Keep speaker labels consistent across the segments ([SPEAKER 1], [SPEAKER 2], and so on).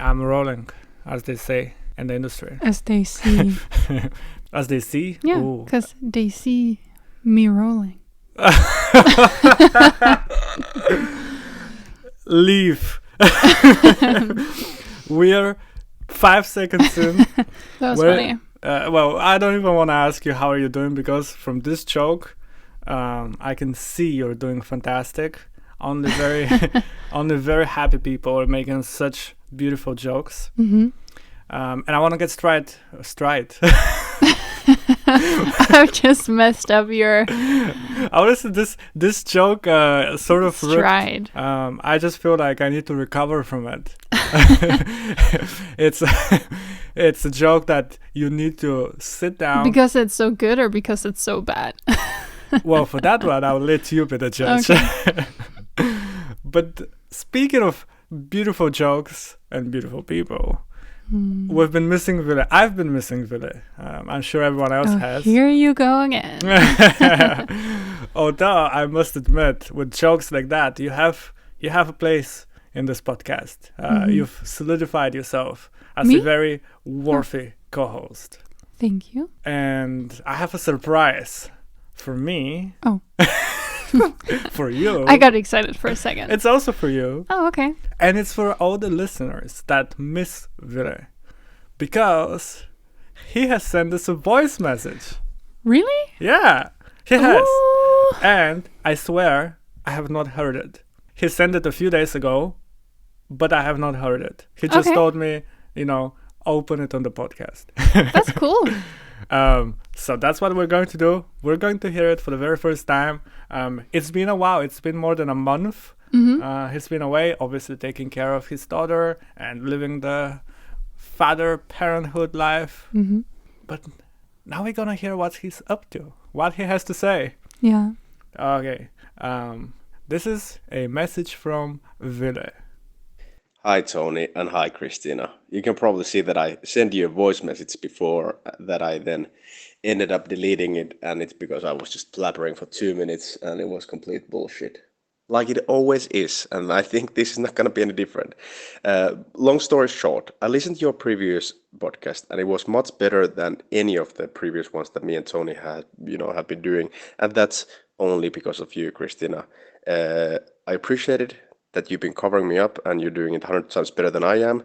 [SPEAKER 1] I'm rolling, as they say in the industry.
[SPEAKER 2] As they see.
[SPEAKER 1] As they see?
[SPEAKER 2] Yeah, because they see me rolling.
[SPEAKER 1] Leave. We're 5 seconds in.
[SPEAKER 2] That was funny.
[SPEAKER 1] Well, I don't even want to ask you how are you doing, because from this joke, I can see you're doing fantastic. Only very happy people are making such beautiful jokes.
[SPEAKER 2] Mm-hmm.
[SPEAKER 1] And I want to get straight.
[SPEAKER 2] I've just messed up your
[SPEAKER 1] this joke sort of
[SPEAKER 2] stride.
[SPEAKER 1] I just feel like I need to recover from it. It's a joke that you need to sit down.
[SPEAKER 2] Because it's so good or because it's so bad?
[SPEAKER 1] Well, for that one, I'll let you be the judge. Okay. But speaking of beautiful jokes and beautiful people, we've been missing Ville. I've been missing Ville. I'm sure everyone else has.
[SPEAKER 2] Here you go again.
[SPEAKER 1] Although I must admit, with jokes like that, you have a place in this podcast. You've solidified yourself as a very worthy co-host.
[SPEAKER 2] Thank you.
[SPEAKER 1] And I have a surprise for me.
[SPEAKER 2] Oh.
[SPEAKER 1] For you.
[SPEAKER 2] I got excited for a second.
[SPEAKER 1] It's also for you.
[SPEAKER 2] Oh, okay.
[SPEAKER 1] And it's for all the listeners that miss Ville, because he has sent us a voice message.
[SPEAKER 2] Really?
[SPEAKER 1] Yeah, he has.
[SPEAKER 2] Ooh.
[SPEAKER 1] And I swear I have not heard it. He sent it a few days ago, but I have not heard it. He just told me, open it on the podcast.
[SPEAKER 2] That's cool.
[SPEAKER 1] So that's what we're going to do. We're going to hear it for the very first time. It's been a while. It's been more than a month. Mm-hmm. He's been away, obviously taking care of his daughter and living the father parenthood life. Mm-hmm. But now we're going to hear what he's up to, what he has to say.
[SPEAKER 2] Yeah.
[SPEAKER 1] Okay. This is a message from Ville.
[SPEAKER 3] Hi, Toni, and hi, Christina. You can probably see that I sent you a voice message before that I then ended up deleting it, and it's because I was just blabbering for 2 minutes, and it was complete bullshit. Like it always is, and I think this is not going to be any different. Long story short, I listened to your previous podcast, and it was much better than any of the previous ones that me and Toni have been doing, and that's only because of you, Christina. I appreciate it that you've been covering me up and you're doing it 100 times better than I am.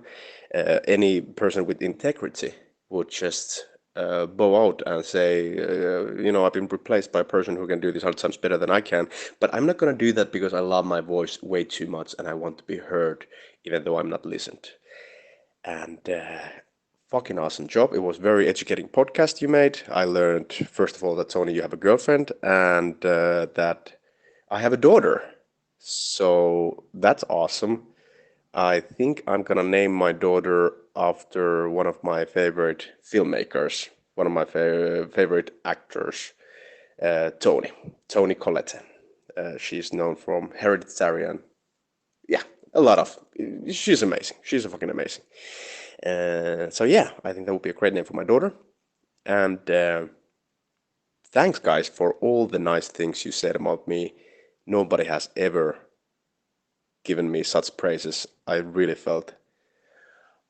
[SPEAKER 3] Any person with integrity would just bow out and say, I've been replaced by a person who can do this 100 times better than I can. But I'm not going to do that because I love my voice way too much and I want to be heard, even though I'm not listened. And fucking awesome job. It was a very educating podcast you made. I learned, first of all, that Toni, you have a girlfriend, and that I have a daughter. So that's awesome. I think I'm gonna name my daughter after one of my favorite filmmakers, one of my favorite actors, Toni Collette. She's known from Hereditary and she's amazing. She's fucking amazing. So yeah, I think that would be a great name for my daughter. And thanks guys for all the nice things you said about me. Nobody has ever given me such praises. I really felt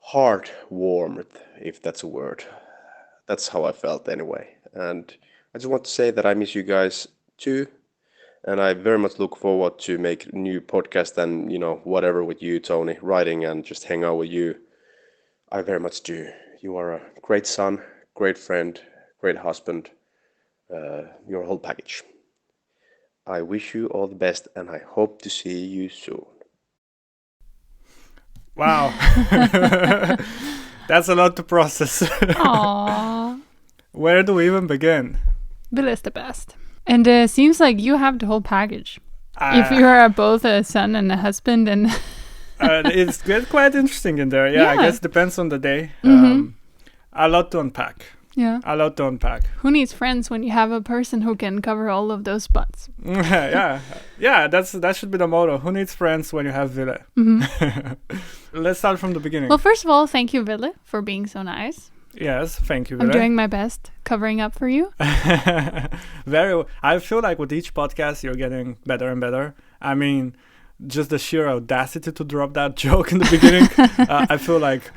[SPEAKER 3] heart-warmed, if that's a word. That's how I felt anyway. And I just want to say that I miss you guys too. And I very much look forward to make new podcasts and, whatever with you, Toni, writing and just hang out with you. I very much do. You are a great son, great friend, great husband. Your whole package. I wish you all the best, and I hope to see you soon.
[SPEAKER 1] Wow. That's a lot to process.
[SPEAKER 2] Aww.
[SPEAKER 1] Where do we even begin?
[SPEAKER 2] Ville is the best. And it seems like you have the whole package. If you are both a son and a husband, and
[SPEAKER 1] it's quite interesting in there. Yeah, I guess it depends on the day.
[SPEAKER 2] Mm-hmm.
[SPEAKER 1] A lot to unpack.
[SPEAKER 2] Yeah.
[SPEAKER 1] A lot to unpack.
[SPEAKER 2] Who needs friends when you have a person who can cover all of those butts?
[SPEAKER 1] Yeah, that should be the motto. Who needs friends when you have Ville?
[SPEAKER 2] Mm-hmm.
[SPEAKER 1] Let's start from the beginning.
[SPEAKER 2] Well, first of all, thank you, Ville, for being so nice.
[SPEAKER 1] Yes, thank you, Ville.
[SPEAKER 2] I'm doing my best covering up for you.
[SPEAKER 1] I feel like with each podcast, you're getting better and better. I mean, just the sheer audacity to drop that joke in the beginning. I feel like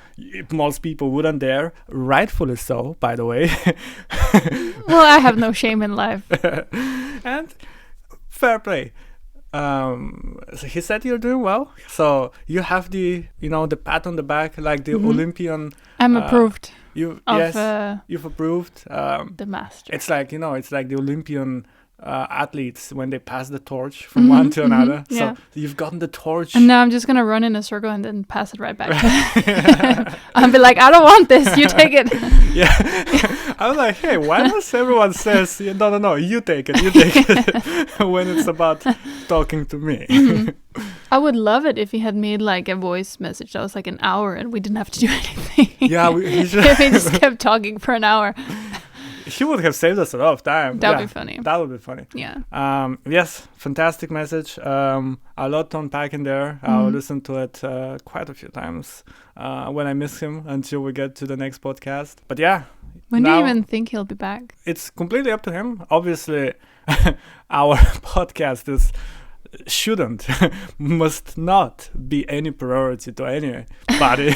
[SPEAKER 1] most people wouldn't dare, rightfully so, by the way.
[SPEAKER 2] Well, I have no shame in life.
[SPEAKER 1] And fair play. So he said you're doing well. So you have the pat on the back, like the Olympian.
[SPEAKER 2] I'm approved.
[SPEAKER 1] You've approved.
[SPEAKER 2] The master.
[SPEAKER 1] It's like it's like the Olympian athletes when they pass the torch from one to another.
[SPEAKER 2] Yeah.
[SPEAKER 1] So you've gotten the torch.
[SPEAKER 2] And now I'm just gonna run in a circle and then pass it right back. I'll be like, I don't want this. You take it.
[SPEAKER 1] Yeah. I was like, hey, why does everyone says no, you take it when it's about talking to me?
[SPEAKER 2] I would love it if he had made like a voice message that was like an hour and we didn't have to do anything.
[SPEAKER 1] Yeah,
[SPEAKER 2] he just kept talking for an hour.
[SPEAKER 1] He would have saved us a lot of time.
[SPEAKER 2] That would be funny.
[SPEAKER 1] That would be funny.
[SPEAKER 2] Yeah.
[SPEAKER 1] Yes, fantastic message. A lot to unpack in there. I'll listen to it quite a few times when I miss him until we get to the next podcast. But yeah.
[SPEAKER 2] When do you even think he'll be back?
[SPEAKER 1] It's completely up to him. Obviously, our podcast must not be any priority to anybody.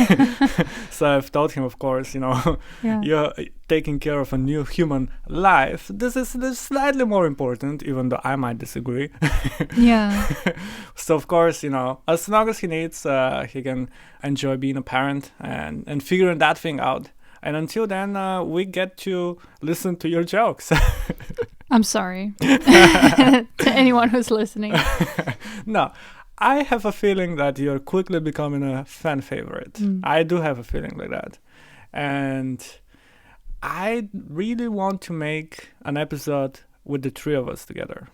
[SPEAKER 1] So I've told him, of course, you're taking care of a new human life. This is slightly more important, even though I might disagree.
[SPEAKER 2] Yeah.
[SPEAKER 1] So of course, as long as he needs, he can enjoy being a parent and figuring that thing out. And until then, we get to listen to your jokes.
[SPEAKER 2] I'm sorry to anyone who's listening.
[SPEAKER 1] No, I have a feeling that you're quickly becoming a fan favorite. I do have a feeling like that. And I really want to make an episode with the three of us together.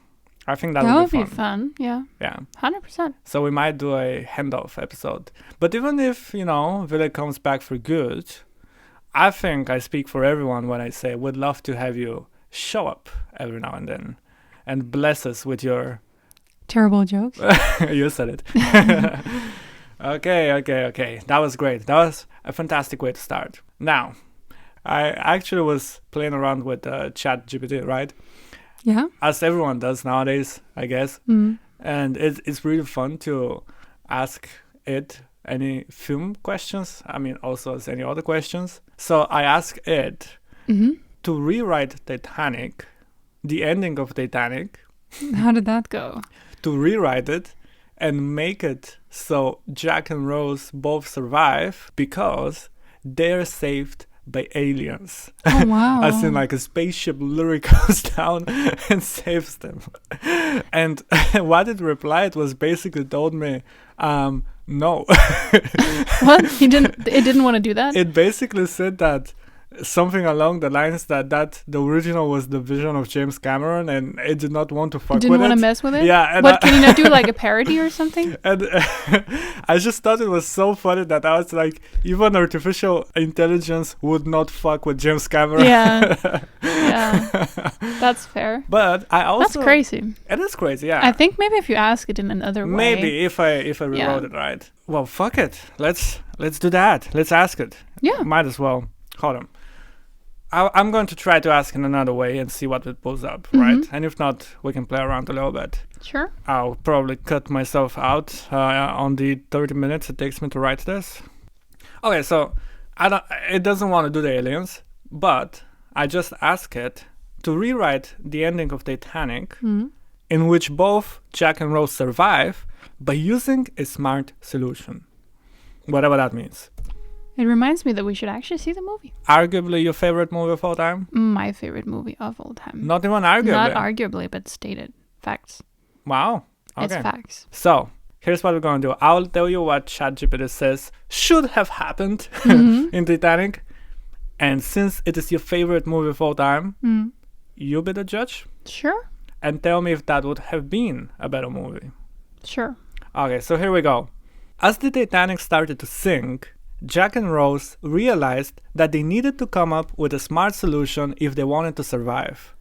[SPEAKER 1] I think that would be
[SPEAKER 2] fun. Yeah.
[SPEAKER 1] Yeah.
[SPEAKER 2] 100%.
[SPEAKER 1] So we might do a handoff episode. But even if, Ville comes back for good, I think I speak for everyone when I say we'd love to have you show up every now and then and bless us with your
[SPEAKER 2] terrible jokes.
[SPEAKER 1] You said it. Okay. That was great. That was a fantastic way to start. Now, I actually was playing around with ChatGPT, right?
[SPEAKER 2] Yeah.
[SPEAKER 1] As everyone does nowadays, I guess. And it's really fun to ask it any film questions. I mean, also as any other questions. So I asked it to rewrite Titanic, the ending of Titanic.
[SPEAKER 2] How did that go?
[SPEAKER 1] To rewrite it and make it so Jack and Rose both survive because they're saved by aliens.
[SPEAKER 2] Oh, wow.
[SPEAKER 1] As in like a spaceship literally comes down and saves them. And what it replied was basically told me, no.
[SPEAKER 2] What? It didn't want to do that?
[SPEAKER 1] It basically said that something along the lines that the original was the vision of James Cameron and it did not want to fuck with it.
[SPEAKER 2] Didn't want to mess with it?
[SPEAKER 1] Yeah. And
[SPEAKER 2] what, can you not do like a parody or something?
[SPEAKER 1] And I just thought it was so funny that I was like, even artificial intelligence would not fuck with James Cameron.
[SPEAKER 2] Yeah. Yeah. That's fair.
[SPEAKER 1] But I also...
[SPEAKER 2] That's crazy.
[SPEAKER 1] It is crazy, yeah.
[SPEAKER 2] I think maybe if you ask it in another way.
[SPEAKER 1] Maybe if I rewrote it right. Well, fuck it. Let's do that. Let's ask it.
[SPEAKER 2] Yeah.
[SPEAKER 1] Might as well. Hold on. I'm going to try to ask in another way and see what it pulls up, right? And if not, we can play around a little bit.
[SPEAKER 2] Sure.
[SPEAKER 1] I'll probably cut myself out on the 30 minutes it takes me to write this. Okay, so it doesn't want to do the aliens, but I just ask it to rewrite the ending of Titanic in which both Jack and Rose survive by using a smart solution. Whatever that means.
[SPEAKER 2] It reminds me that we should actually see the movie.
[SPEAKER 1] Arguably your favorite movie of all time?
[SPEAKER 2] My favorite movie of all time.
[SPEAKER 1] Not even arguably?
[SPEAKER 2] Not arguably, but stated. Facts.
[SPEAKER 1] Wow. Okay.
[SPEAKER 2] It's facts.
[SPEAKER 1] So, here's what we're going to do. I'll tell you what ChatGPT says should have happened in Titanic. And since it is your favorite movie of all time, you be the judge.
[SPEAKER 2] Sure.
[SPEAKER 1] And tell me if that would have been a better movie.
[SPEAKER 2] Sure.
[SPEAKER 1] Okay, so here we go. As the Titanic started to sink, Jack and Rose realized that they needed to come up with a smart solution if they wanted to survive.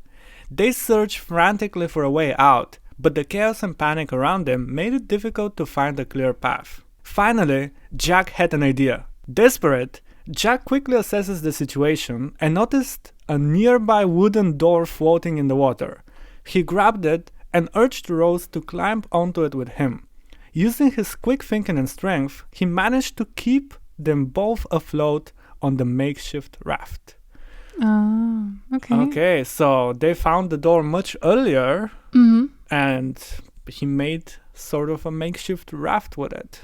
[SPEAKER 1] They searched frantically for a way out, but the chaos and panic around them made it difficult to find a clear path. Finally, Jack had an idea. Desperate, Jack quickly assesses the situation and noticed a nearby wooden door floating in the water. He grabbed it and urged Rose to climb onto it with him. Using his quick thinking and strength, he managed to keep them both afloat on the makeshift raft.
[SPEAKER 2] Oh, okay.
[SPEAKER 1] Okay, so they found the door much earlier, and he made sort of a makeshift raft with it.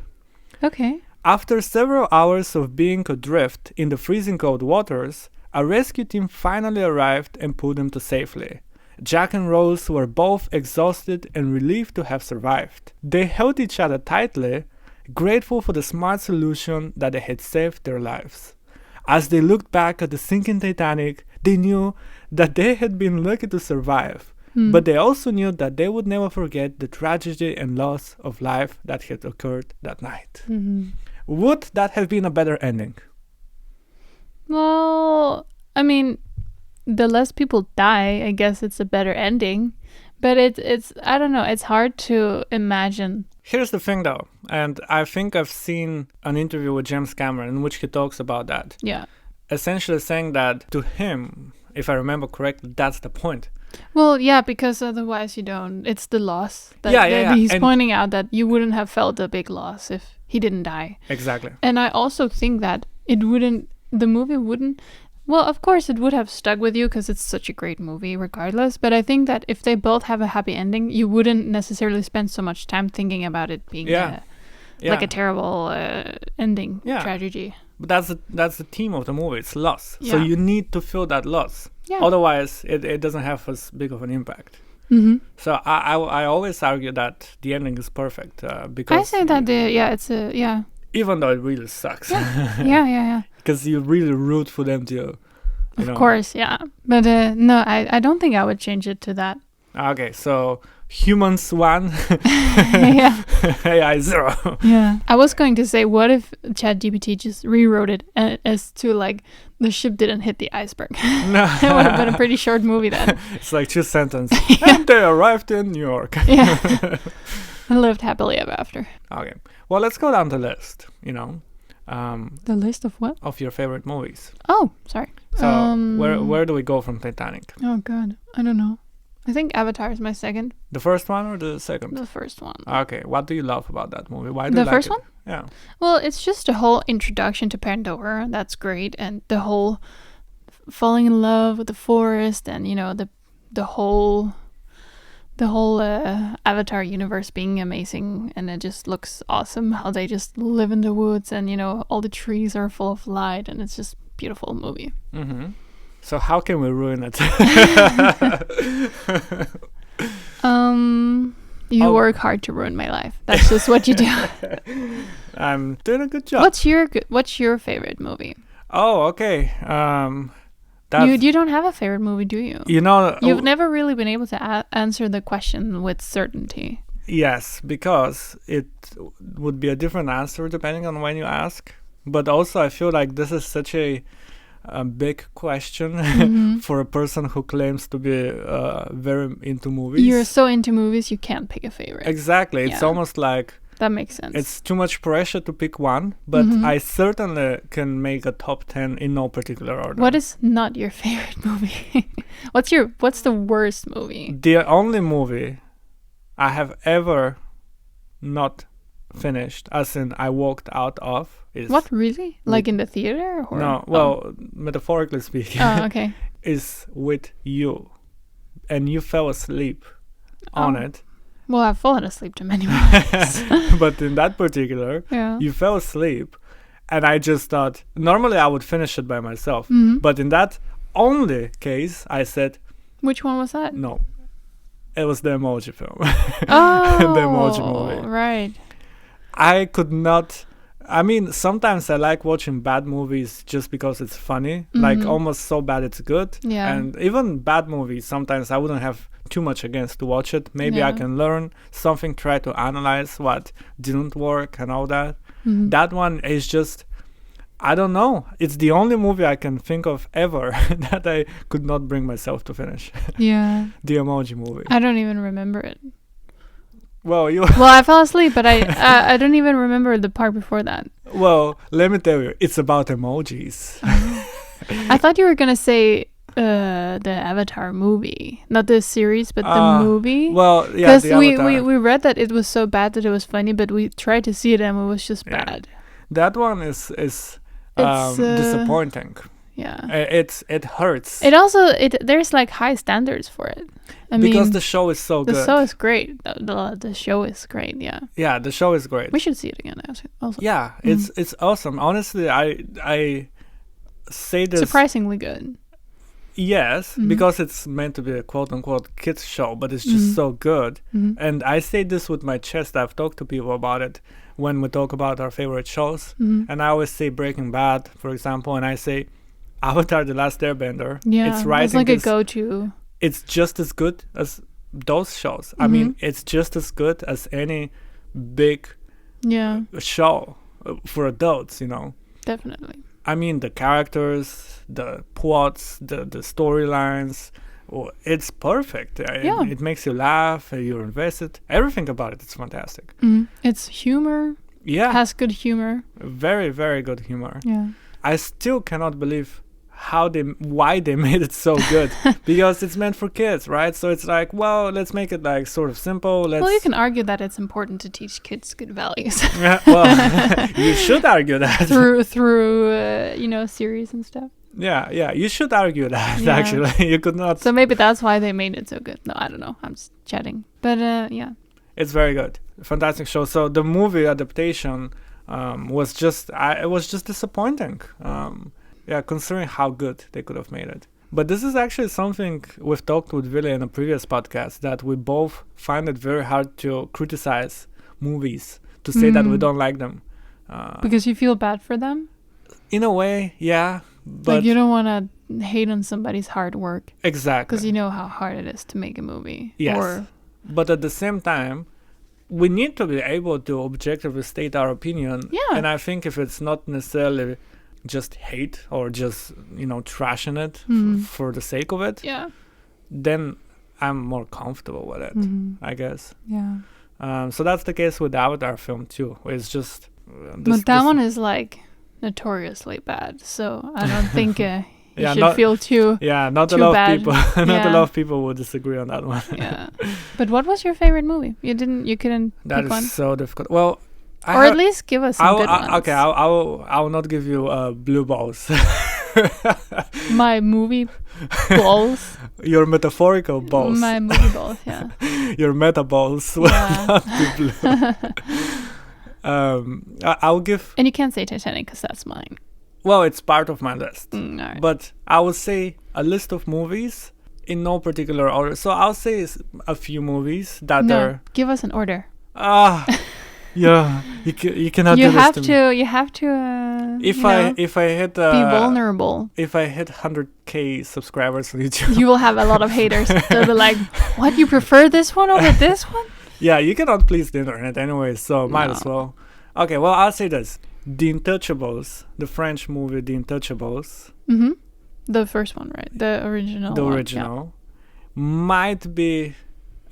[SPEAKER 2] Okay.
[SPEAKER 1] After several hours of being adrift in the freezing cold waters, a rescue team finally arrived and pulled them to safely. Jack and Rose were both exhausted and relieved to have survived. They held each other tightly, grateful for the smart solution that had saved their lives. As they looked back at the sinking Titanic, they knew that they had been lucky to survive, but they also knew that they would never forget the tragedy and loss of life that had occurred that night. Would that have been a better ending?
[SPEAKER 2] Well, I mean, the less people die, I guess it's a better ending. But it's I don't know, it's hard to imagine.
[SPEAKER 1] Here's the thing though, and I think I've seen an interview with James Cameron in which he talks about that.
[SPEAKER 2] Yeah.
[SPEAKER 1] Essentially saying that to him, if I remember correctly, that's the point.
[SPEAKER 2] Well, yeah, because otherwise you don't. It's the loss.
[SPEAKER 1] Yeah.
[SPEAKER 2] He's
[SPEAKER 1] And
[SPEAKER 2] pointing out that you wouldn't have felt a big loss if he didn't die.
[SPEAKER 1] exactly.
[SPEAKER 2] And I also think that the movie wouldn't. Well, of course, it would have stuck with you because it's such a great movie regardless. But I think that if they both have a happy ending, you wouldn't necessarily spend so much time thinking about it being like a terrible ending tragedy.
[SPEAKER 1] But that's the theme of the movie. It's loss. So
[SPEAKER 2] Yeah.
[SPEAKER 1] you need to feel that loss.
[SPEAKER 2] Yeah.
[SPEAKER 1] Otherwise, it doesn't have as big of an impact. So I always argue that the ending is perfect because
[SPEAKER 2] I say that it's a
[SPEAKER 1] even though it really sucks.
[SPEAKER 2] yeah.
[SPEAKER 1] Because you really root for them to,
[SPEAKER 2] Of course, yeah. But no, I don't think I would change it to that.
[SPEAKER 1] Okay, so humans 1,
[SPEAKER 2] Yeah.
[SPEAKER 1] AI 0.
[SPEAKER 2] Yeah. I was going to say, what if ChatGPT just rewrote it as to like the ship didn't hit the iceberg?
[SPEAKER 1] No.
[SPEAKER 2] It would have been a pretty short movie then.
[SPEAKER 1] It's like 2 sentences. And they arrived in New York.
[SPEAKER 2] Yeah. And lived happily ever after.
[SPEAKER 1] Okay, well, let's go down the list,
[SPEAKER 2] The list of what?
[SPEAKER 1] of your favorite movies.
[SPEAKER 2] Oh, sorry.
[SPEAKER 1] So where do we go from Titanic?
[SPEAKER 2] Oh God, I don't know. I think Avatar is my second.
[SPEAKER 1] The first one or the second?
[SPEAKER 2] The first one.
[SPEAKER 1] Okay, what do you love about that movie? Why do
[SPEAKER 2] The
[SPEAKER 1] you like
[SPEAKER 2] first
[SPEAKER 1] it?
[SPEAKER 2] one?
[SPEAKER 1] Yeah.
[SPEAKER 2] Well, it's just a whole introduction to Pandora. That's great, and the whole falling in love with the forest, and the whole Avatar universe being amazing, and it just looks awesome how they just live in the woods, and all the trees are full of light, and it's just beautiful movie.
[SPEAKER 1] So how can we ruin it?
[SPEAKER 2] You work hard to ruin my life. That's just what you do.
[SPEAKER 1] I'm doing a good job.
[SPEAKER 2] What's your favorite movie?
[SPEAKER 1] Oh, okay.
[SPEAKER 2] You don't have a favorite movie, do you? You've never really been able to answer the question with certainty.
[SPEAKER 1] Yes, because it would be a different answer depending on when you ask. But also, I feel like this is such a big question for a person who claims to be very into movies.
[SPEAKER 2] You're so into movies, you can't pick a favorite.
[SPEAKER 1] Exactly. It's
[SPEAKER 2] Yeah.
[SPEAKER 1] almost like
[SPEAKER 2] That makes sense.
[SPEAKER 1] it's too much pressure to pick one, but I certainly can make a top 10 in no particular order.
[SPEAKER 2] What is not your favorite movie? What's the worst movie?
[SPEAKER 1] The only movie I have ever not finished, as in I walked out of, is...
[SPEAKER 2] What, really? Like in the theater? Or?
[SPEAKER 1] No, well, metaphorically speaking,
[SPEAKER 2] Oh, okay.
[SPEAKER 1] is With You. And you fell asleep on it.
[SPEAKER 2] Well, I've fallen asleep to many movies.
[SPEAKER 1] But in that particular,
[SPEAKER 2] Yeah.
[SPEAKER 1] you fell asleep. And I just thought, normally I would finish it by myself. But in that only case, I said,
[SPEAKER 2] Which one was that?
[SPEAKER 1] no. It was the Emoji film.
[SPEAKER 2] Oh,
[SPEAKER 1] The Emoji movie.
[SPEAKER 2] Right.
[SPEAKER 1] I could not... I mean, sometimes I like watching bad movies just because it's funny. Like, almost so bad it's good.
[SPEAKER 2] Yeah.
[SPEAKER 1] And even bad movies, sometimes I wouldn't have too much against to watch it. Maybe I
[SPEAKER 2] Yeah.
[SPEAKER 1] can learn something, try to analyze what didn't work and all that. That one is just... I don't know. It's the only movie I can think of ever that I could not bring myself to finish.
[SPEAKER 2] Yeah.
[SPEAKER 1] The Emoji movie.
[SPEAKER 2] I don't even remember it.
[SPEAKER 1] Well, you...
[SPEAKER 2] Well, I fell asleep, but I don't even remember the part before that.
[SPEAKER 1] Well, let me tell you, it's about emojis.
[SPEAKER 2] I thought you were gonna say the Avatar movie, not the series, but the movie.
[SPEAKER 1] Well, yeah,
[SPEAKER 2] because
[SPEAKER 1] the Avatar.
[SPEAKER 2] we read that it was so bad that it was funny, but we tried to see it and it was just bad.
[SPEAKER 1] That one is disappointing.
[SPEAKER 2] Yeah,
[SPEAKER 1] it hurts.
[SPEAKER 2] It also there's like high standards for it.
[SPEAKER 1] Because the show is so good.
[SPEAKER 2] The show is great. The show is great. Yeah.
[SPEAKER 1] Yeah, the show is great.
[SPEAKER 2] We should see it again. Also.
[SPEAKER 1] Yeah, it's awesome. Honestly, I say this
[SPEAKER 2] surprisingly good.
[SPEAKER 1] Yes, because it's meant to be a quote-unquote kids show, but it's just so good. And I say this with my chest. I've talked to people about it when we talk about our favorite shows. And I always say Breaking Bad, for example, and I say Avatar: The Last Airbender.
[SPEAKER 2] Yeah,
[SPEAKER 1] it's writing
[SPEAKER 2] it's like a go-to.
[SPEAKER 1] It's just as good as those shows. I mean, it's just as good as any big show for adults,
[SPEAKER 2] Definitely.
[SPEAKER 1] I mean, the characters, the plots, the storylines, it's perfect. It makes you laugh, you're invested. Everything about it is fantastic.
[SPEAKER 2] It's humor.
[SPEAKER 1] Yeah.
[SPEAKER 2] It has good humor.
[SPEAKER 1] Very, very good humor.
[SPEAKER 2] Yeah.
[SPEAKER 1] I still cannot believe why they made it so good. Because it's meant for kids, right? So it's like, well, let's make it like sort of simple.
[SPEAKER 2] Well, you can argue that it's important to teach kids good values.
[SPEAKER 1] Well, you should argue that.
[SPEAKER 2] through series and stuff.
[SPEAKER 1] Yeah, you should argue that, actually. You could not.
[SPEAKER 2] So maybe that's why they made it so good. No, I don't know. I'm just chatting. But, yeah.
[SPEAKER 1] It's very good. Fantastic show. So the movie adaptation was just disappointing. Considering how good they could have made it. But this is actually something we've talked with Ville in a previous podcast, that we both find it very hard to criticize movies, to say that we don't like them.
[SPEAKER 2] Because you feel bad for them?
[SPEAKER 1] In a way, yeah. But
[SPEAKER 2] like you don't want to hate on somebody's hard work.
[SPEAKER 1] Exactly.
[SPEAKER 2] Because you know how hard it is to make a movie.
[SPEAKER 1] Yes. But at the same time, we need to be able to objectively state our opinion.
[SPEAKER 2] Yeah.
[SPEAKER 1] And I think if it's not necessarily just hate or just trashing it for the sake of it, then I'm more comfortable with it, I guess. So that's the case with the Avatar film too. It's just
[SPEAKER 2] but that one is like notoriously bad, so I don't think you should feel too
[SPEAKER 1] not
[SPEAKER 2] too
[SPEAKER 1] a lot
[SPEAKER 2] bad.
[SPEAKER 1] of people a lot of people would disagree on that one.
[SPEAKER 2] But what was your favorite movie? You couldn't
[SPEAKER 1] that
[SPEAKER 2] pick one?
[SPEAKER 1] Is so difficult. Well,
[SPEAKER 2] at least give us some good ones.
[SPEAKER 1] Okay, I'll not give you blue balls.
[SPEAKER 2] My movie balls.
[SPEAKER 1] Your metaphorical balls.
[SPEAKER 2] My movie balls, yeah.
[SPEAKER 1] Your meta balls will not be blue. I'll give.
[SPEAKER 2] And you can't say Titanic because that's mine.
[SPEAKER 1] Well, it's part of my list.
[SPEAKER 2] Right.
[SPEAKER 1] But I would say a list of movies in no particular order. So I'll say a few movies that are.
[SPEAKER 2] Give us an order.
[SPEAKER 1] Yeah, you cannot do this to me.
[SPEAKER 2] You have to.
[SPEAKER 1] If I hit
[SPEAKER 2] be vulnerable.
[SPEAKER 1] If I hit 100,000 subscribers on YouTube,
[SPEAKER 2] you will have a lot of haters. They'll be like, "What? You prefer this one over this one?"
[SPEAKER 1] Yeah, you cannot please the internet anyway, so might as well. Okay, well, I'll say this: The Untouchables, the French movie, The Untouchables.
[SPEAKER 2] The first one, right? The original.
[SPEAKER 1] The original might be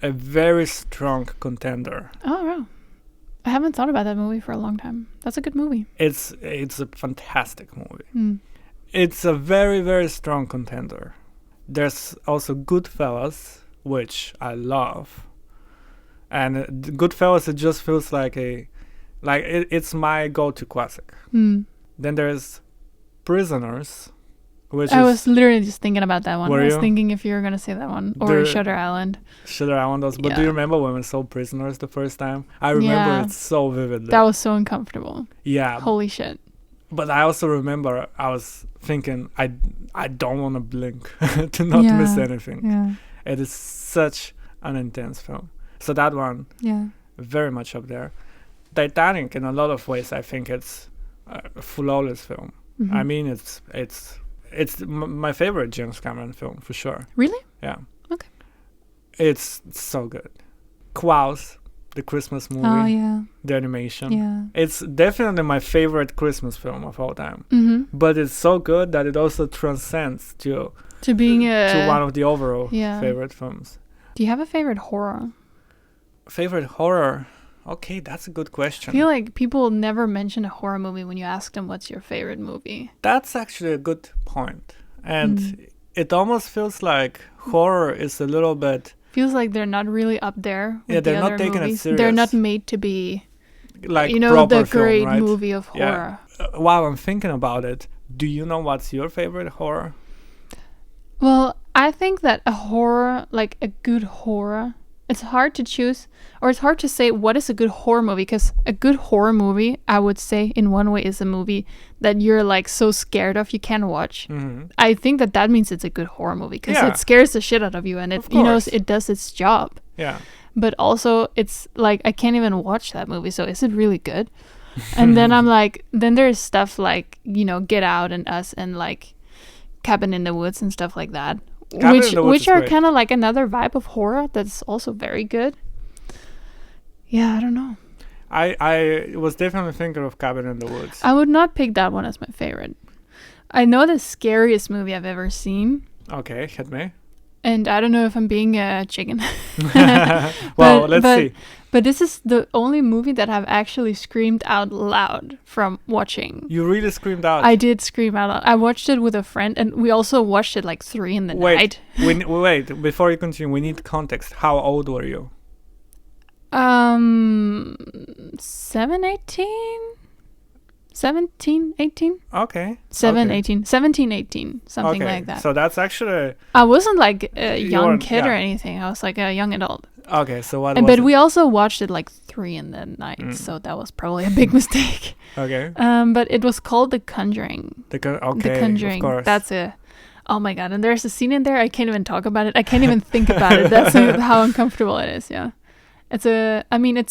[SPEAKER 1] a very strong contender.
[SPEAKER 2] Oh wow. I haven't thought about that movie for a long time. That's a good movie.
[SPEAKER 1] It's a fantastic movie. It's a very, very strong contender. There's also Goodfellas, which I love. And Goodfellas, it just feels like it's my go-to classic. Then there's Prisoners, which
[SPEAKER 2] I was literally just thinking about that one.
[SPEAKER 1] I
[SPEAKER 2] was thinking if you were going to say that one. Or Shutter Island.
[SPEAKER 1] Shutter Island also. But do you remember when we saw Prisoners the first time? I remember it so vividly.
[SPEAKER 2] That was so uncomfortable.
[SPEAKER 1] Yeah.
[SPEAKER 2] Holy shit.
[SPEAKER 1] But I also remember I was thinking, I don't want to blink to not miss anything.
[SPEAKER 2] Yeah.
[SPEAKER 1] It is such an intense film. So that one, very much up there. Titanic, in a lot of ways, I think it's a flawless film. I mean, it's my favorite James Cameron film, for sure.
[SPEAKER 2] Really?
[SPEAKER 1] Yeah.
[SPEAKER 2] Okay.
[SPEAKER 1] It's so good. Klaus, the Christmas movie.
[SPEAKER 2] Oh, yeah.
[SPEAKER 1] The animation.
[SPEAKER 2] Yeah.
[SPEAKER 1] It's definitely my favorite Christmas film of all time. But it's so good that it also transcends to being to one of the overall favorite films.
[SPEAKER 2] Do you have a favorite horror?
[SPEAKER 1] Favorite horror? Okay, that's a good question.
[SPEAKER 2] I feel like people never mention a horror movie when you ask them what's your favorite movie.
[SPEAKER 1] That's actually a good point. And it almost feels like horror is a little bit...
[SPEAKER 2] Feels like they're not really up there with
[SPEAKER 1] they're
[SPEAKER 2] the
[SPEAKER 1] not
[SPEAKER 2] other
[SPEAKER 1] taking it
[SPEAKER 2] movies.
[SPEAKER 1] serious.
[SPEAKER 2] They're not made to be,
[SPEAKER 1] like
[SPEAKER 2] you know,
[SPEAKER 1] proper
[SPEAKER 2] the great
[SPEAKER 1] film, right?
[SPEAKER 2] movie of horror.
[SPEAKER 1] While I'm thinking about it, do you know what's your favorite horror?
[SPEAKER 2] Well, I think that a horror, like a good horror, it's hard to choose, or it's hard to say what is a good horror movie, because a good horror movie, I would say, in one way, is a movie that you're like so scared of you can't watch. I think that means it's a good horror movie, because it scares the shit out of you, and it, you know, it does its job.
[SPEAKER 1] Yeah.
[SPEAKER 2] But also, it's like, I can't even watch that movie, so is it really good? And then I'm like, then there's stuff like, you know, Get Out and Us and like Cabin in the Woods and stuff like that, which are kind of like another vibe of horror that's also very good. Yeah, I don't know.
[SPEAKER 1] I was definitely thinking of Cabin in the Woods.
[SPEAKER 2] I would not pick that one as my favorite. I know the scariest movie I've ever seen.
[SPEAKER 1] Okay, hit me.
[SPEAKER 2] And I don't know if I'm being a chicken.
[SPEAKER 1] Well, let's see.
[SPEAKER 2] But this is the only movie that I've actually screamed out loud from watching.
[SPEAKER 1] You really screamed out?
[SPEAKER 2] I did scream out loud. I watched it with a friend, and we also watched it like 3 in the night.
[SPEAKER 1] Wait, before you continue, we need context. How old were you?
[SPEAKER 2] 17, 18?
[SPEAKER 1] Okay.
[SPEAKER 2] 17, 18, something like that.
[SPEAKER 1] So that's actually...
[SPEAKER 2] I wasn't like a young kid or
[SPEAKER 1] yeah.
[SPEAKER 2] anything. I was like a young adult.
[SPEAKER 1] Okay, so what
[SPEAKER 2] But we also watched it like 3 in the night, so that was probably a big mistake.
[SPEAKER 1] Okay.
[SPEAKER 2] But it was called The Conjuring.
[SPEAKER 1] The
[SPEAKER 2] The Conjuring.
[SPEAKER 1] Of course.
[SPEAKER 2] That's a... Oh my god, and there's a scene in there, I can't even talk about it. I can't even think about it. That's how uncomfortable it is, yeah. It's a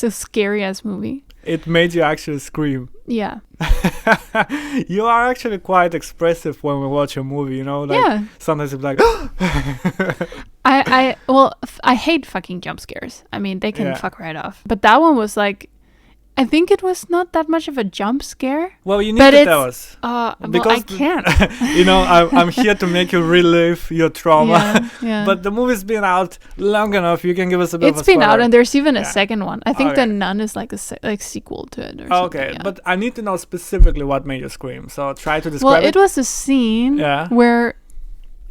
[SPEAKER 2] scary ass movie.
[SPEAKER 1] It made you actually scream.
[SPEAKER 2] Yeah.
[SPEAKER 1] You are actually quite expressive when we watch a movie, you know? Like, sometimes it's like...
[SPEAKER 2] I hate fucking jump scares. I mean, they can fuck right off. But that one was like... I think it was not that much of a jump scare.
[SPEAKER 1] Well, you need to tell us.
[SPEAKER 2] Because I can't.
[SPEAKER 1] You know, I'm here to make you relive your trauma.
[SPEAKER 2] Yeah.
[SPEAKER 1] But the movie's been out long enough. You can give us a bit of a
[SPEAKER 2] It's been
[SPEAKER 1] spoiler.
[SPEAKER 2] out, and there's even a second one. I think The Nun is like a sequel to it or something.
[SPEAKER 1] Okay,
[SPEAKER 2] Yeah.
[SPEAKER 1] but I need to know specifically what made you scream. So try to describe
[SPEAKER 2] Well, it was a scene
[SPEAKER 1] Yeah.
[SPEAKER 2] where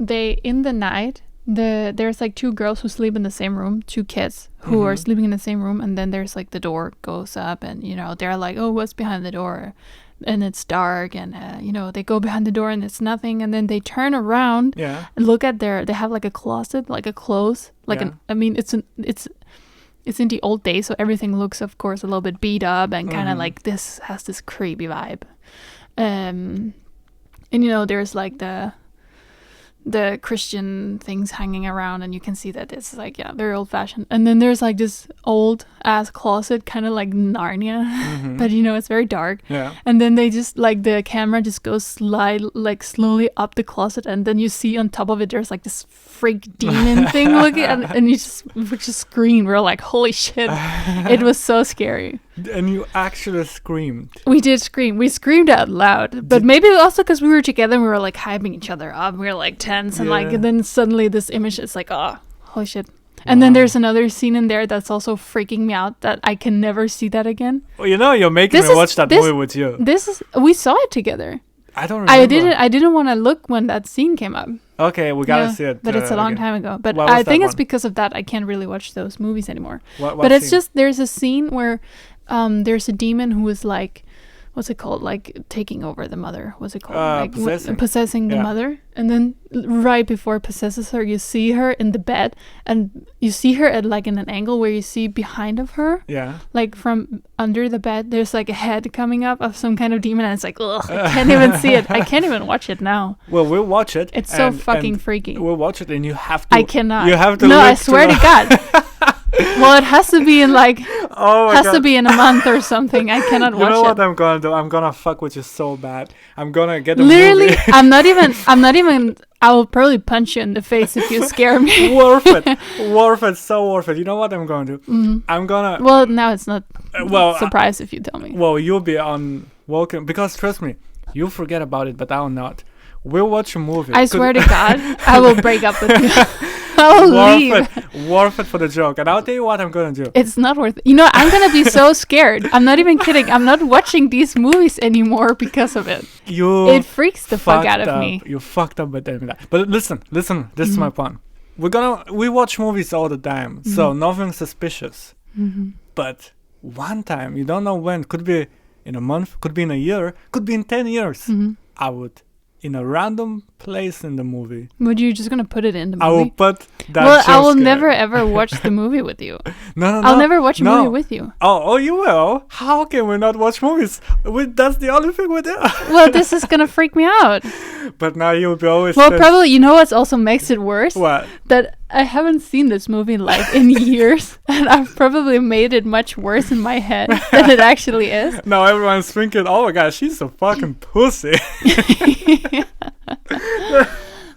[SPEAKER 2] they, in the night, there's like 2 girls who sleep in the same room, 2 kids who are sleeping in the same room, and then there's like the door goes up, and you know they're like, oh, what's behind the door, and it's dark, and you know they go behind the door and it's nothing, and then they turn around and look at they have like a closet, like a clothes, like it's in the old days, so everything looks, of course, a little bit beat up and kind of like this has this creepy vibe, and you know there's like the Christian things hanging around, and you can see that it's like very old fashioned, and then there's like this old ass closet, kind of like Narnia, but you know it's very dark, and then they just like the camera just goes slowly up the closet, and then you see on top of it there's like this freak demon thing looking, and we just screamed. We're like, holy shit. It was so scary.
[SPEAKER 1] And you actually screamed.
[SPEAKER 2] We did scream. We screamed out loud. But maybe also because we were together and we were like hyping each other up. We were like tense and and then suddenly this image is like, oh, holy shit. And then there's another scene in there that's also freaking me out that I can never see that again.
[SPEAKER 1] Well, you know, you're making me watch that movie with you.
[SPEAKER 2] We saw it together.
[SPEAKER 1] I don't remember.
[SPEAKER 2] I didn't want to look when that scene came up.
[SPEAKER 1] Okay, we gotta see it.
[SPEAKER 2] But it's a long time ago. But I think it's because of that I can't really watch those movies anymore. But it's just there's a scene where there's a demon who is like, what's it called? Like taking over the mother. What's it called? Possessing the mother. And then right before it possesses her, you see her in the bed, and you see her at like in an angle where you see behind of her. Yeah. Like from under the bed, there's like a head coming up of some kind of demon, and it's like, ugh, I can't even see it. I can't even watch it now.
[SPEAKER 1] Well, we'll watch it.
[SPEAKER 2] It's so fucking freaky.
[SPEAKER 1] We'll watch it, and you have to.
[SPEAKER 2] I cannot.
[SPEAKER 1] You have to.
[SPEAKER 2] No, I swear to God. Well, it has to be in like to be in a month or something. I cannot watch it.
[SPEAKER 1] You know what I'm gonna do? I'm gonna fuck with you so bad. I'm gonna get a
[SPEAKER 2] literally
[SPEAKER 1] movie.
[SPEAKER 2] I'm not even I will probably punch you in the face if you scare me.
[SPEAKER 1] Worth it, so worth it. You know what I'm gonna do? I'm gonna
[SPEAKER 2] well, now it's not surprise if you tell me.
[SPEAKER 1] Well, you'll be on welcome, because trust me, you'll forget about it, but I'll not. We'll watch a movie.
[SPEAKER 2] I swear to God, I will break up with you. I'll leave.
[SPEAKER 1] Worth it for the joke. And I'll tell you what I'm gonna do.
[SPEAKER 2] It's not worth it. You know, I'm gonna be so scared. I'm not even kidding. I'm not watching these movies anymore because of it. It freaks the fuck out of me.
[SPEAKER 1] You fucked up by telling me that. But listen. This is my point. We watch movies all the time, so nothing suspicious. But one time, you don't know when. Could be in a month, could be in a year, could be in 10 years. I would, in a random place in the movie.
[SPEAKER 2] Would you just gonna put it in the movie?
[SPEAKER 1] I will put that.
[SPEAKER 2] Well, I will never ever watch the movie with you.
[SPEAKER 1] No.
[SPEAKER 2] I'll never watch a movie with you.
[SPEAKER 1] Oh, you will? How can we not watch movies? That's the only thing we do.
[SPEAKER 2] Well, this is gonna freak me out.
[SPEAKER 1] But now you'll be always.
[SPEAKER 2] Well, probably. You know what also makes it worse?
[SPEAKER 1] What?
[SPEAKER 2] That I haven't seen this movie like in years, and I've probably made it much worse in my head than it actually is.
[SPEAKER 1] Now everyone's thinking, "Oh my god, she's a fucking pussy."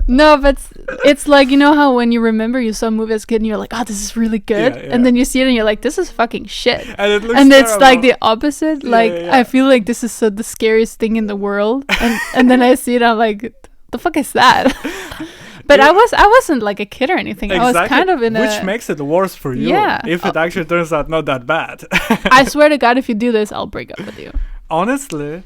[SPEAKER 2] No, but it's like, you know how when you remember you saw a movie as a kid and you're like, oh, this is really good, and then you see it and you're like, this is fucking shit, and it's like the opposite. I feel like this is the scariest thing in the world, and then I see it, I'm like, the fuck is that? But I wasn't like a kid or anything.
[SPEAKER 1] Exactly.
[SPEAKER 2] I was kind of
[SPEAKER 1] which makes it worse for you.
[SPEAKER 2] Yeah.
[SPEAKER 1] If it actually turns out not that bad.
[SPEAKER 2] I swear to God, if you do this, I'll break up with you.
[SPEAKER 1] Honestly,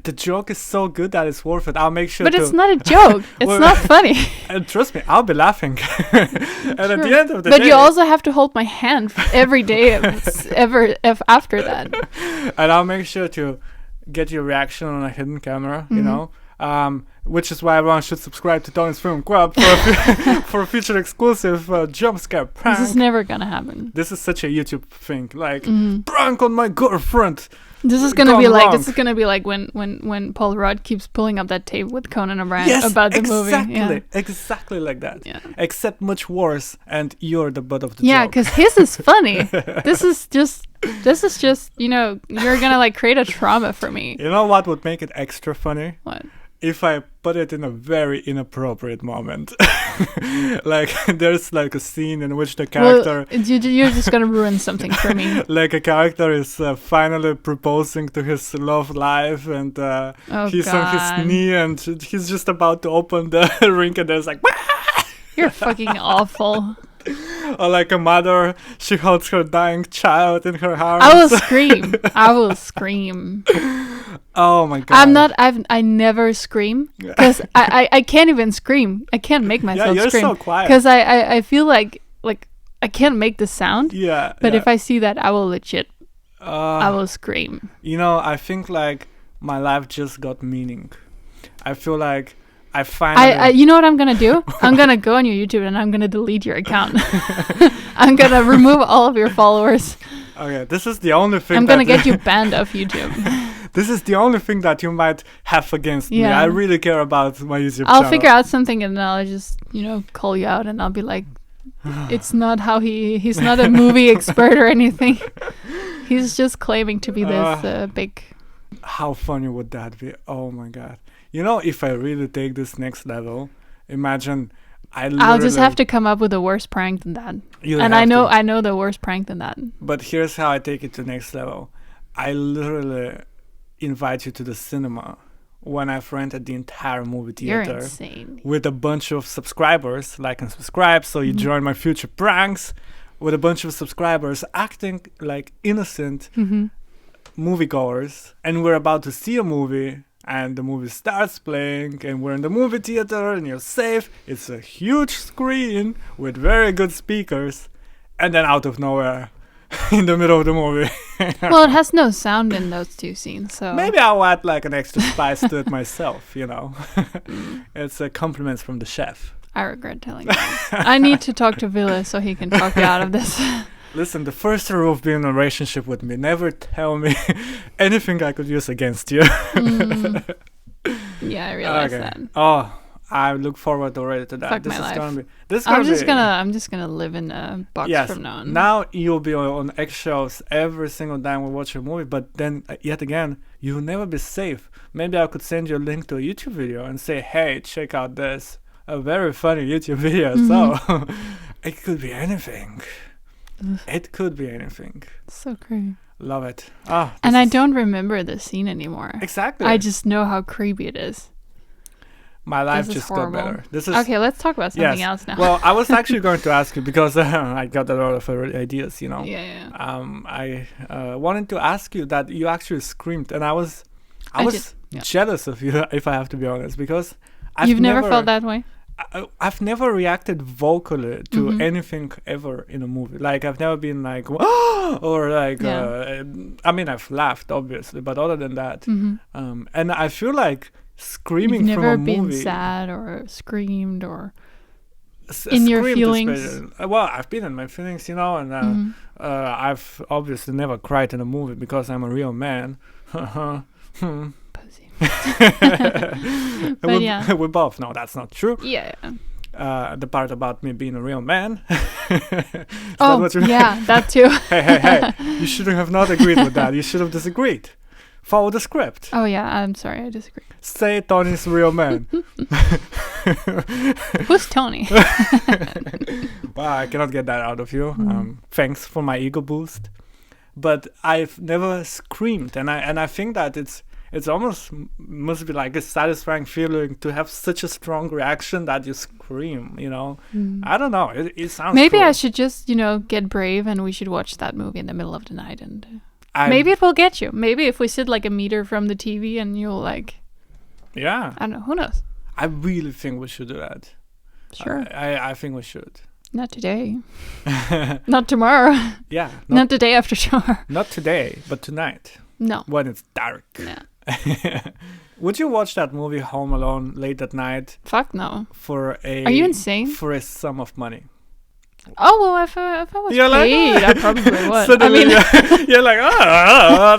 [SPEAKER 1] the joke is so good that it's worth it. I'll make sure.
[SPEAKER 2] But it's not a joke. It's not funny.
[SPEAKER 1] And trust me, I'll be laughing. And at the end of the day.
[SPEAKER 2] But you also have to hold my hand every day after that.
[SPEAKER 1] And I'll make sure to get your reaction on a hidden camera, you know. Which is why everyone should subscribe to Toni's Film Club for a future exclusive jump scare prank.
[SPEAKER 2] This is never gonna happen.
[SPEAKER 1] This is such a YouTube thing, like prank on my girlfriend.
[SPEAKER 2] This is gonna be like when Paul Rudd keeps pulling up that tape with Conan O'Brien about the movie. Yeah,
[SPEAKER 1] exactly like that.
[SPEAKER 2] Yeah.
[SPEAKER 1] Except much worse, and you're the butt of the
[SPEAKER 2] joke.
[SPEAKER 1] joke.
[SPEAKER 2] Because his is funny. This is just you're gonna like create a trauma for me.
[SPEAKER 1] You know what would make it extra funny?
[SPEAKER 2] What?
[SPEAKER 1] If I put it in a very inappropriate moment. Like there's like a scene in which the character
[SPEAKER 2] you're just gonna ruin something for me.
[SPEAKER 1] Like a character is finally proposing to his love life, and he's on his knee and he's just about to open the ring, and there's like
[SPEAKER 2] you're fucking awful.
[SPEAKER 1] Or like a mother, she holds her dying child in her arms.
[SPEAKER 2] I will scream.
[SPEAKER 1] Oh my god.
[SPEAKER 2] I never scream because I can't even scream. I can't make myself
[SPEAKER 1] you're
[SPEAKER 2] scream.
[SPEAKER 1] So quiet.
[SPEAKER 2] Because I feel like I can't make the sound.
[SPEAKER 1] Yeah.
[SPEAKER 2] But if I see that, I will legit I will scream.
[SPEAKER 1] You know, I think like my life just got meaning. I feel like I finally...
[SPEAKER 2] you know what I'm going to do? I'm going to go on your YouTube and I'm going to delete your account. I'm going to remove all of your followers.
[SPEAKER 1] Okay, this is the only thing
[SPEAKER 2] I'm going to get you banned off YouTube.
[SPEAKER 1] This is the only thing that you might have against me. I really care about my YouTube channel.
[SPEAKER 2] I'll figure out something and then I'll just, call you out and I'll be like, it's not how he's not a movie expert or anything. He's just claiming to be this big...
[SPEAKER 1] How funny would that be? Oh my god. You know, if I really take this next level, imagine
[SPEAKER 2] I'll just have to come up with a worse prank than that. And I know the worst prank than that.
[SPEAKER 1] But here's how I take it to the next level. I literally invite you to the cinema when I've rented the entire movie theater.
[SPEAKER 2] You're insane.
[SPEAKER 1] With a bunch of subscribers, like and subscribe, so you join my future pranks with a bunch of subscribers acting like innocent moviegoers, and we're about to see a movie. And the movie starts playing, and we're in the movie theater, and you're safe. It's a huge screen with very good speakers. And then out of nowhere, in the middle of the movie.
[SPEAKER 2] Well, it has no sound in those two scenes, so...
[SPEAKER 1] Maybe I'll add like an extra spice to it myself, It's a compliment from the chef.
[SPEAKER 2] I regret telling you. I need to talk to Ville so he can talk you out of this.
[SPEAKER 1] Listen, the first rule of being in a relationship with me, never tell me anything I could use against you.
[SPEAKER 2] Yeah, I realize that.
[SPEAKER 1] Oh, I look forward already to that.
[SPEAKER 2] Fuck
[SPEAKER 1] this
[SPEAKER 2] my
[SPEAKER 1] is
[SPEAKER 2] life.
[SPEAKER 1] I'm
[SPEAKER 2] just gonna live in a box from now on.
[SPEAKER 1] Now you'll be on eggshells every single time we watch a movie, but then yet again, you'll never be safe. Maybe I could send you a link to a YouTube video and say, hey, check out this. A very funny YouTube video. So it could be anything. It could be anything.
[SPEAKER 2] So creepy.
[SPEAKER 1] Love it.
[SPEAKER 2] And I don't remember the scene anymore.
[SPEAKER 1] Exactly.
[SPEAKER 2] I just know how creepy it is.
[SPEAKER 1] My life
[SPEAKER 2] This is
[SPEAKER 1] just got
[SPEAKER 2] horrible.
[SPEAKER 1] better. This is
[SPEAKER 2] Okay, let's talk about something
[SPEAKER 1] yes.
[SPEAKER 2] else now.
[SPEAKER 1] Well, I was actually going to ask you because I got a lot of ideas, you know.
[SPEAKER 2] yeah.
[SPEAKER 1] I wanted to ask you that you actually screamed, and I was
[SPEAKER 2] did, yeah.
[SPEAKER 1] jealous of you, if I have to be honest, because
[SPEAKER 2] You've never felt that way?
[SPEAKER 1] I've never reacted vocally to
[SPEAKER 2] Mhm.
[SPEAKER 1] anything ever in a movie. Like I've never been like, or like,
[SPEAKER 2] Yeah.
[SPEAKER 1] I mean, I've laughed obviously, but other than that,
[SPEAKER 2] Mhm.
[SPEAKER 1] and I feel like screaming
[SPEAKER 2] You've
[SPEAKER 1] from
[SPEAKER 2] never
[SPEAKER 1] a
[SPEAKER 2] been
[SPEAKER 1] movie.
[SPEAKER 2] sad or screamed or
[SPEAKER 1] S-
[SPEAKER 2] in your
[SPEAKER 1] screamed
[SPEAKER 2] feelings.
[SPEAKER 1] especially. Well, I've been in my feelings, you know, and
[SPEAKER 2] Mhm.
[SPEAKER 1] I've obviously never cried in a movie because I'm a real man.
[SPEAKER 2] Pussy.
[SPEAKER 1] we,
[SPEAKER 2] yeah.
[SPEAKER 1] we both know that's not true.
[SPEAKER 2] Yeah.
[SPEAKER 1] The part about me being a real man. Is
[SPEAKER 2] Oh,
[SPEAKER 1] that what you
[SPEAKER 2] yeah, that too.
[SPEAKER 1] hey, you shouldn't have not agreed with that. You should have disagreed. Follow the script.
[SPEAKER 2] Oh, yeah, I'm sorry, I disagree.
[SPEAKER 1] Say Tony's a real man.
[SPEAKER 2] Who's Tony?
[SPEAKER 1] Wow, I cannot get that out of you.
[SPEAKER 2] Mm.
[SPEAKER 1] Thanks for my ego boost. But I've never screamed, and I think that it's almost must be like a satisfying feeling to have such a strong reaction that you scream. You know, I don't know. It sounds.
[SPEAKER 2] Maybe
[SPEAKER 1] cool.
[SPEAKER 2] I should just, get brave and we should watch that movie in the middle of the night and
[SPEAKER 1] Maybe
[SPEAKER 2] it will get you. Maybe if we sit like a meter from the TV and you'll like,
[SPEAKER 1] Yeah,
[SPEAKER 2] I don't know, who knows?
[SPEAKER 1] I really think we should do that.
[SPEAKER 2] Sure.
[SPEAKER 1] I think we should.
[SPEAKER 2] Not today. Not tomorrow.
[SPEAKER 1] Yeah,
[SPEAKER 2] Not the day after tomorrow.
[SPEAKER 1] not today, but tonight
[SPEAKER 2] No.
[SPEAKER 1] when it's dark.
[SPEAKER 2] Yeah.
[SPEAKER 1] Would you watch that movie Home Alone late at night
[SPEAKER 2] Fuck no.
[SPEAKER 1] for a?
[SPEAKER 2] Are you insane?
[SPEAKER 1] For a sum of money.
[SPEAKER 2] Oh, well, if I was
[SPEAKER 1] You're like,
[SPEAKER 2] paid, I probably would. I
[SPEAKER 1] Suddenly
[SPEAKER 2] mean,
[SPEAKER 1] you're like,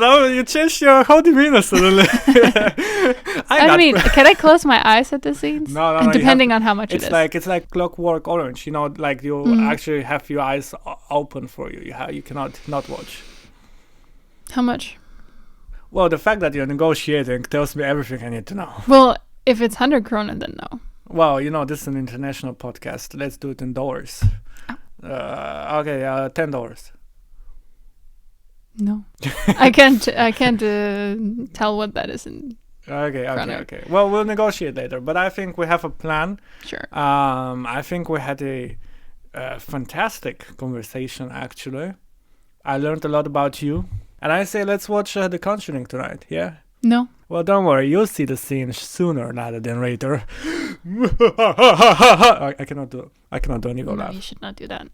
[SPEAKER 1] no, you changed your whole demeanor suddenly.
[SPEAKER 2] I mean, can I close my eyes at the scenes?
[SPEAKER 1] No,
[SPEAKER 2] And
[SPEAKER 1] you have
[SPEAKER 2] depending
[SPEAKER 1] to-
[SPEAKER 2] on how much it is.
[SPEAKER 1] it's like Clockwork Orange, you know, like you
[SPEAKER 2] Mm.
[SPEAKER 1] actually have your eyes open for you. You cannot not watch.
[SPEAKER 2] How much?
[SPEAKER 1] Well, the fact that you're negotiating tells me everything I need to know.
[SPEAKER 2] Well, if it's 100 kroner, then no.
[SPEAKER 1] Well, you know, this is an international podcast. Let's do it in dollars. Okay, $10.
[SPEAKER 2] No. I can't tell what that is in. Kroner.
[SPEAKER 1] Okay. Well, we'll negotiate later, but I think we have a plan.
[SPEAKER 2] Sure.
[SPEAKER 1] I think we had a fantastic conversation, actually. I learned a lot about you. And I say let's watch The Conjuring tonight, yeah?
[SPEAKER 2] No.
[SPEAKER 1] Well, don't worry. You'll see the scene sooner rather than later. I cannot do any go
[SPEAKER 2] No,
[SPEAKER 1] laugh.
[SPEAKER 2] you should not do that.